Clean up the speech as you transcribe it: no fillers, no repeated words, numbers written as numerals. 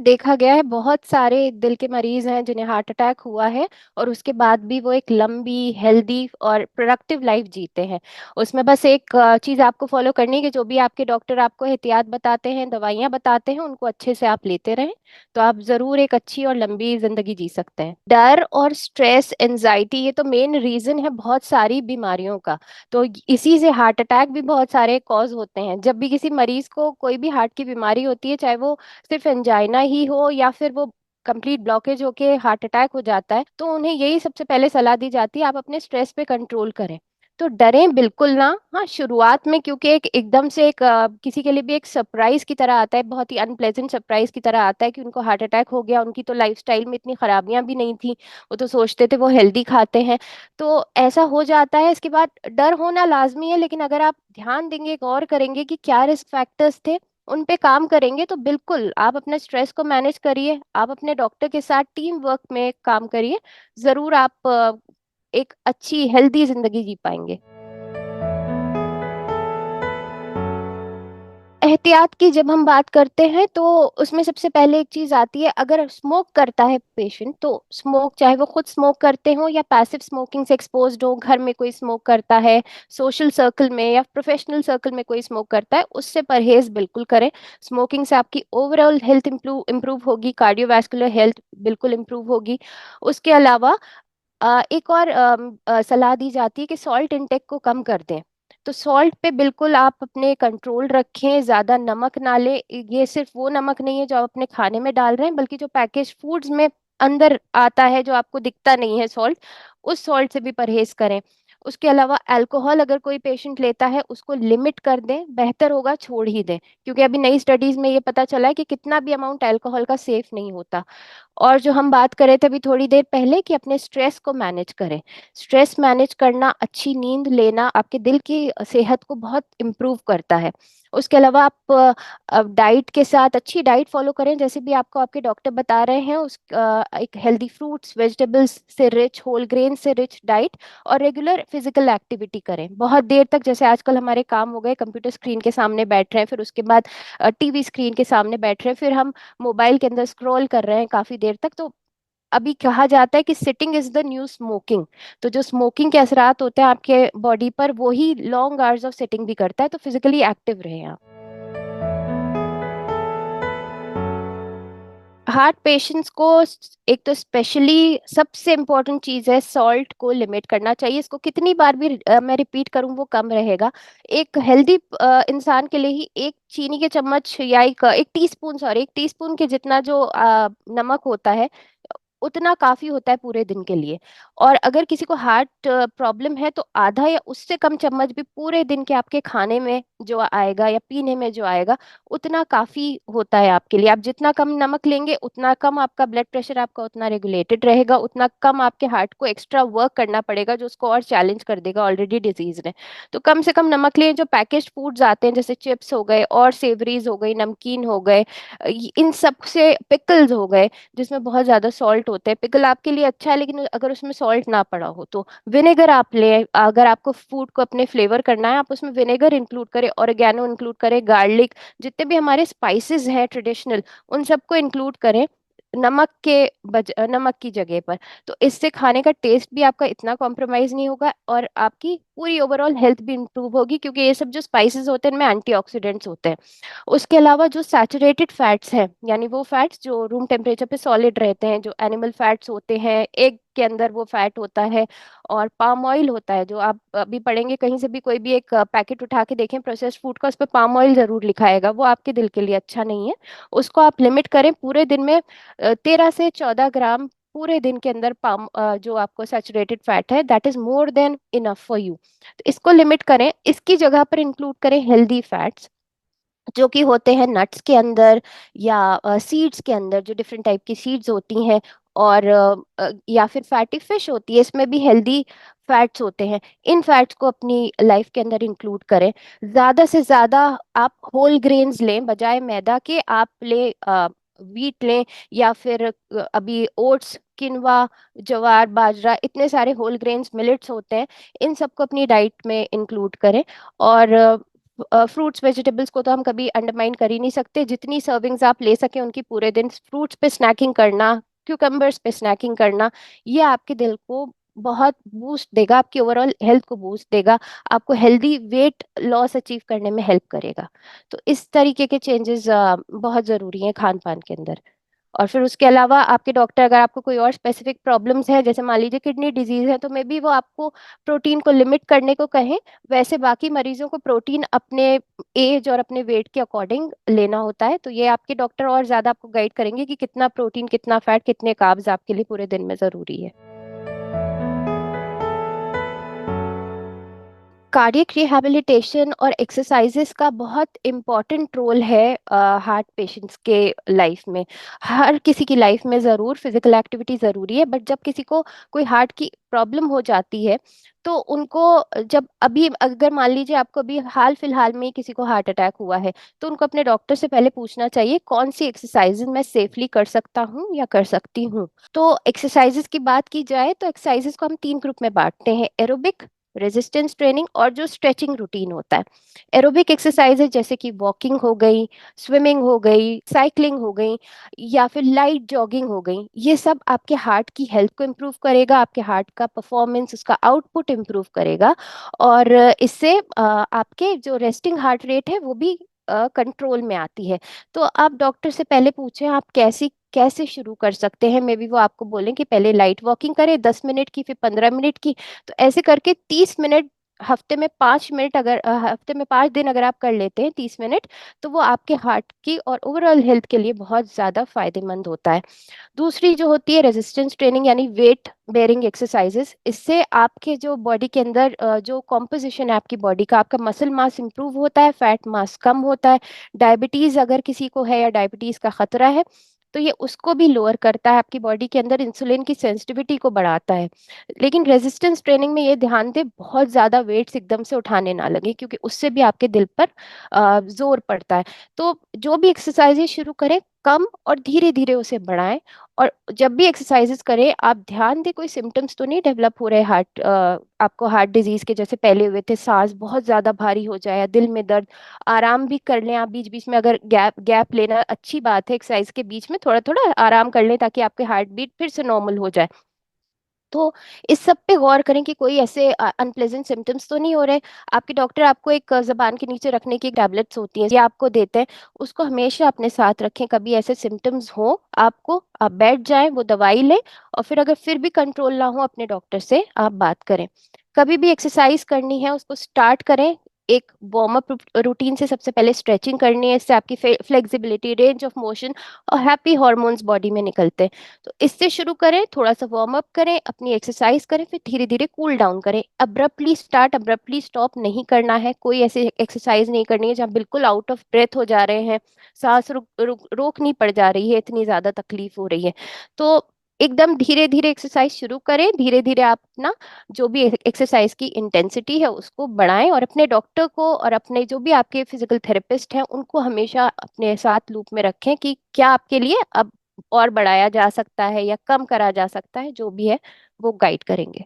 देखा गया है बहुत सारे दिल के मरीज हैं जिन्हें हार्ट अटैक हुआ है और उसके बाद भी वो एक लंबी हेल्दी और प्रोडक्टिव लाइफ जीते हैं। उसमें बस एक चीज आपको फॉलो करनी है कि जो भी आपके डॉक्टर आपको एहतियात बताते हैं, दवाइयां बताते हैं, उनको अच्छे से आप लेते रहें। तो आप जरूर एक अच्छी और लंबी जिंदगी जी सकते हैं। डर और स्ट्रेस, एंजाइटी, ये तो मेन रीजन है बहुत सारी बीमारियों का। तो इसी से हार्ट अटैक भी बहुत सारे कॉज होते हैं। जब भी किसी मरीज को कोई भी हार्ट की बीमारी होती है, चाहे वो सिर्फ एंजाइना ही हो या फिर वो कंप्लीट ब्लॉकेज होके हार्ट अटैक हो जाता है, तो उन्हें यही सबसे पहले सलाह दी जाती है, आप अपने स्ट्रेस पे कंट्रोल करें। तो डरें बिल्कुल ना। हाँ, शुरुआत में क्योंकि एक एकदम से एक किसी के लिए भी एक सरप्राइज की तरह आता है, बहुत ही अनप्लेजेंट सरप्राइज की तरह आता है कि उनको हार्ट अटैक हो गया। उनकी तो लाइफस्टाइल में इतनी खराबियां भी नहीं थी, वो तो सोचते थे वो हेल्दी खाते हैं। तो ऐसा हो जाता है। इसके बाद डर होना लाजमी है, लेकिन अगर आप ध्यान देंगे, गौर करेंगे कि क्या रिस्क फैक्टर्स थे, उन पे काम करेंगे, तो बिल्कुल आप अपने स्ट्रेस को मैनेज करिए, आप अपने डॉक्टर के साथ टीम वर्क में काम करिए। जरूर आप एक अच्छी हेल्दी जिंदगी जी पाएंगे। एहतियात की जब हम बात करते हैं तो उसमें सबसे पहले एक चीज आती है, अगर स्मोक करता है पेशेंट, तो स्मोक चाहे वो खुद स्मोक करते हो या पैसिव स्मोकिंग से एक्सपोज्ड हो, घर में कोई स्मोक करता है, सोशल सर्कल में या प्रोफेशनल सर्कल में कोई स्मोक करता है, उससे परहेज बिल्कुल करें। स्मोकिंग से आपकी ओवरऑल हेल्थ इम्प्रूव होगी, कार्डियोवैस्कुलर हेल्थ बिल्कुल इम्प्रूव होगी। उसके अलावा एक और सलाह दी जाती है कि सॉल्ट इंटेक को कम कर दें। तो सॉल्ट पे बिल्कुल आप अपने कंट्रोल रखें, ज़्यादा नमक ना लें। ये सिर्फ वो नमक नहीं है जो आप अपने खाने में डाल रहे हैं, बल्कि जो पैकेज फूड्स में अंदर आता है, जो आपको दिखता नहीं है सॉल्ट, उस सॉल्ट से भी परहेज करें। उसके अलावा अल्कोहल अगर कोई पेशेंट लेता है, उसको लिमिट कर दें, बेहतर होगा छोड़ ही दें, क्योंकि अभी नई स्टडीज में ये पता चला है कि कितना भी अमाउंट अल्कोहल का सेफ नहीं होता। और जो हम बात कर रहे थे अभी थोड़ी देर पहले कि अपने स्ट्रेस को मैनेज करें, स्ट्रेस मैनेज करना, अच्छी नींद लेना आपके दिल की सेहत को बहुत इम्प्रूव करता है। उसके अलावा आप डाइट के साथ अच्छी डाइट फॉलो करें, जैसे भी आपको आपके डॉक्टर बता रहे हैं। एक हेल्दी फ्रूट्स, वेजिटेबल्स से रिच, होल ग्रेन से रिच डाइट, और रेगुलर फिजिकल एक्टिविटी करें। बहुत देर तक, जैसे आजकल हमारे काम हो गए कंप्यूटर स्क्रीन के सामने बैठ रहे हैं, फिर उसके बाद टीवी स्क्रीन के सामने बैठ रहे हैं, फिर हम मोबाइल के अंदर स्क्रॉल कर रहे हैं काफी देर तक। तो अभी कहा जाता है कि sitting is the new smoking. तो जो स्मोकिंग के असरात होते हैं आपके बॉडी पर, वो ही लॉन्ग आवर्स ऑफ सिटिंग भी करता है। तो फिजिकली एक्टिव रहें आप। हार्ट पेशेंट्स को एक तो स्पेशली सबसे इम्पोर्टेंट चीज है, सॉल्ट को लिमिट करना चाहिए। इसको कितनी बार भी मैं रिपीट करूं वो कम रहेगा। एक हेल्दी इंसान के लिए ही एक चीनी के चम्मच या एक टीस्पून, सॉरी, एक टीस्पून के जितना जो नमक होता है, उतना काफी होता है पूरे दिन के लिए। और अगर किसी को हार्ट प्रॉब्लम है, तो आधा या उससे कम चम्मच भी पूरे दिन के आपके खाने में जो आएगा या पीने में जो आएगा, उतना काफी होता है आपके लिए। आप जितना कम नमक लेंगे, उतना कम आपका ब्लड प्रेशर आपका उतना रेगुलेटेड रहेगा, उतना कम आपके हार्ट को एक्स्ट्रा वर्क करना पड़ेगा, जो उसको और चैलेंज कर देगा ऑलरेडी डिजीज ने। तो कम से कम नमक लें। जो पैकेज्ड फूड्स आते हैं, जैसे चिप्स हो गए और सेवरीज हो गई, नमकीन हो गए, इन सब से, पिकल्स हो गए जिसमें बहुत ज्यादा सॉल्ट होता है। पिकल आपके लिए अच्छा है, लेकिन अगर उसमें सॉल्ट ना पड़ा हो तो विनेगर आप लें। अगर आपको फूड को अपने फ्लेवर करना है, आप उसमें विनेगर इंक्लूड करें, ऑरिगेनो इंक्लूड करें, गार्लिक, जितने भी हमारे स्पाइसेस हैं ट्रेडिशनल, उन सबको इंक्लूड करें नमक की जगह पर। तो इससे खाने का टेस्ट भी आपका इतना कॉम्प्रोमाइज नहीं होगा, और आपकी पूरी ओवरऑल हेल्थ भी इंप्रूव होगी, क्योंकि ये सब जो स्पाइसेस होते हैं इनमें एंटीऑक्सीडेंट्स होते हैं। उसके अलावा जो सैचुरेटेड फैट्स हैं, यानी वो फैट्स जो रूम टेम्परेचर पे सॉलिड रहते हैं, जो एनिमल फैट्स होते हैं, एग के अंदर वो फैट होता है, और पाम ऑयल होता है, जो आप अभी पढ़ेंगे कहीं से भी, कोई भी एक पैकेट उठा के देखें प्रोसेस्ड फूड का, उस पर पाम ऑयल जरूर लिखाएगा, वो आपके दिल के लिए अच्छा नहीं है। उसको आप लिमिट करें। पूरे दिन में 13 से 14 ग्राम पूरे दिन के अंदर जो आपको सैचुरेटेड फैट है, that is more than enough for you. तो इसको लिमिट करें। इसकी जगह पर इंक्लूड करें हेल्दी फैट्स, जो कि होते हैं नट्स के अंदर या सीड्स के अंदर, जो डिफरेंट टाइप की सीड्स होती हैं, और या फिर फैटी फिश होती है, इसमें भी हेल्दी फैट्स होते हैं। इन फैट्स को अपनी लाइफ के अंदर इंक्लूड करें। ज़्यादा से ज़्यादा आप होल ग्रेन्स लें, बजाय मैदा के आप ले वीट लें, या फिर अभी ओट्स, किनवा, ज्वार, बाजरा, इतने सारे होल ग्रेन्स मिलेट्स होते हैं, इन सबको अपनी डाइट में इंक्लूड करें। और फ्रूट्स वेजिटेबल्स को तो हम कभी अंडरमाइन कर ही नहीं सकते। जितनी सर्विंग्स आप ले सके उनकी पूरे दिन, फ्रूट्स पे स्नैकिंग करना, क्यूकम्बर्स पे स्नैकिंग करना, ये आपके दिल को बहुत बूस्ट देगा, आपकी ओवरऑल हेल्थ को बूस्ट देगा, आपको हेल्दी वेट लॉस अचीव करने में हेल्प करेगा। तो इस तरीके के चेंजेस बहुत ज़रूरी हैं खान पान के अंदर। और फिर उसके अलावा आपके डॉक्टर अगर आपको कोई और स्पेसिफिक प्रॉब्लम्स है, जैसे मान लीजिए किडनी डिजीज है, तो मे बी वो आपको प्रोटीन को लिमिट करने को कहें। वैसे बाकी मरीजों को प्रोटीन अपने एज और अपने वेट के अकॉर्डिंग लेना होता है, तो ये आपके डॉक्टर और ज्यादा आपको गाइड करेंगे कि कितना प्रोटीन, कितना फैट, कितने कार्ब्स आपके लिए पूरे दिन में जरूरी है। कार्डियक रिहैबिलिटेशन और एक्सरसाइजेस का बहुत इम्पॉर्टेंट रोल है हार्ट पेशेंट्स के लाइफ में। हर किसी की लाइफ में ज़रूर फिजिकल एक्टिविटी ज़रूरी है, बट जब किसी को कोई हार्ट की प्रॉब्लम हो जाती है, तो उनको, जब अभी अगर मान लीजिए आपको अभी हाल फिलहाल में ही किसी को हार्ट अटैक हुआ है, तो उनको अपने डॉक्टर से पहले पूछना चाहिए कौन सी एक्सरसाइजेज मैं सेफली कर सकता हूँ या कर सकती हूँ। तो एक्सरसाइजेज की बात की जाए तो एक्सरसाइजेज को हम 3 ग्रुप में बांटते हैं: एरोबिक, रेजिस्टेंस ट्रेनिंग और जो स्ट्रेचिंग रूटीन होता है। एरोबिक एक्सरसाइजेज जैसे कि वॉकिंग हो गई, स्विमिंग हो गई, साइकिलिंग हो गई, या फिर लाइट जॉगिंग हो गई, ये सब आपके हार्ट की हेल्थ को इम्प्रूव करेगा, आपके हार्ट का परफॉर्मेंस, उसका आउटपुट इम्प्रूव करेगा। और इससे आपके जो रेस्टिंग हार्ट रेट है वो भी कंट्रोल में आती है। तो आप डॉक्टर से पहले पूछें आप कैसी कैसे शुरू कर सकते हैं। मे बी वो आपको बोलें कि पहले लाइट वॉकिंग करें 10 मिनट की, फिर 15 मिनट की। तो ऐसे करके 30 मिनट, हफ्ते में 5 मिनट, अगर हफ्ते में 5 दिन अगर आप कर लेते हैं 30 मिनट, तो वो आपके हार्ट की और ओवरऑल हेल्थ के लिए बहुत ज़्यादा फायदेमंद होता है। दूसरी जो होती है रेजिस्टेंस ट्रेनिंग यानी वेट बेयरिंग एक्सरसाइजेस, इससे आपके जो बॉडी के अंदर जो कॉम्पोजिशन है आपकी बॉडी का, आपका मसल मास इंप्रूव होता है, फैट मास कम होता है। डायबिटीज अगर किसी को है या डायबिटीज का खतरा है, तो ये उसको भी लोअर करता है, आपकी बॉडी के अंदर इंसुलिन की सेंसिटिविटी को बढ़ाता है। लेकिन रेजिस्टेंस ट्रेनिंग में ये ध्यान दें बहुत ज़्यादा वेट्स एकदम से उठाने ना लगे, क्योंकि उससे भी आपके दिल पर जोर पड़ता है। तो जो भी एक्सरसाइजेज शुरू करें, कम और धीरे धीरे उसे बढ़ाएं। और जब भी एक्सरसाइजेस करें आप ध्यान दें कोई सिम्टम्स तो नहीं डेवलप हो रहे हार्ट, आपको हार्ट डिजीज के जैसे पहले हुए थे, सांस बहुत ज्यादा भारी हो जाए या दिल में दर्द। आराम भी कर लें आप बीच बीच में, अगर गैप गैप लेना अच्छी बात है, एक्सरसाइज के बीच में थोड़ा थोड़ा आराम कर लें ताकि आपके हार्ट बीट फिर से नॉर्मल हो जाए। तो इस सब पे गौर करें कि कोई ऐसे अनप्लेजेंट सिम्टम्स तो नहीं हो रहे। आपके डॉक्टर आपको एक जबान के नीचे रखने की टैबलेट्स होती हैं, ये आपको देते हैं, उसको हमेशा अपने साथ रखें। कभी ऐसे सिम्टम्स हो आपको, आप बैठ जाएं, वो दवाई लें, और फिर अगर फिर भी कंट्रोल ना हो अपने डॉक्टर से आप बात करें। कभी भी एक्सरसाइज करनी है उसको स्टार्ट करें एक वार्म अप रूटीन से। सबसे पहले स्ट्रेचिंग करनी है, इससे आपकी फ्लेक्सिबिलिटी, रेंज ऑफ मोशन और हैप्पी हॉर्मोन्स बॉडी में निकलते हैं। तो इससे शुरू करें, थोड़ा सा वार्म अप करें, अपनी एक्सरसाइज करें, फिर धीरे धीरे कूल डाउन करें। अब्रप्टली स्टार्ट अब्रप्टली स्टॉप नहीं करना है, कोई ऐसे एक्सरसाइज नहीं करनी है जहाँ बिल्कुल आउट ऑफ ब्रेथ हो जा रहे हैं, सांस रोकनी पड़ जा रही है, इतनी ज्यादा तकलीफ हो रही है। तो एकदम धीरे धीरे एक्सरसाइज शुरू करें, धीरे धीरे आप अपना जो भी एक्सरसाइज की इंटेंसिटी है उसको बढ़ाएं, और अपने डॉक्टर को और अपने जो भी आपके फिजिकल थेरेपिस्ट हैं उनको हमेशा अपने साथ लूप में रखें कि क्या आपके लिए अब और बढ़ाया जा सकता है या कम करा जा सकता है, जो भी है वो गाइड करेंगे।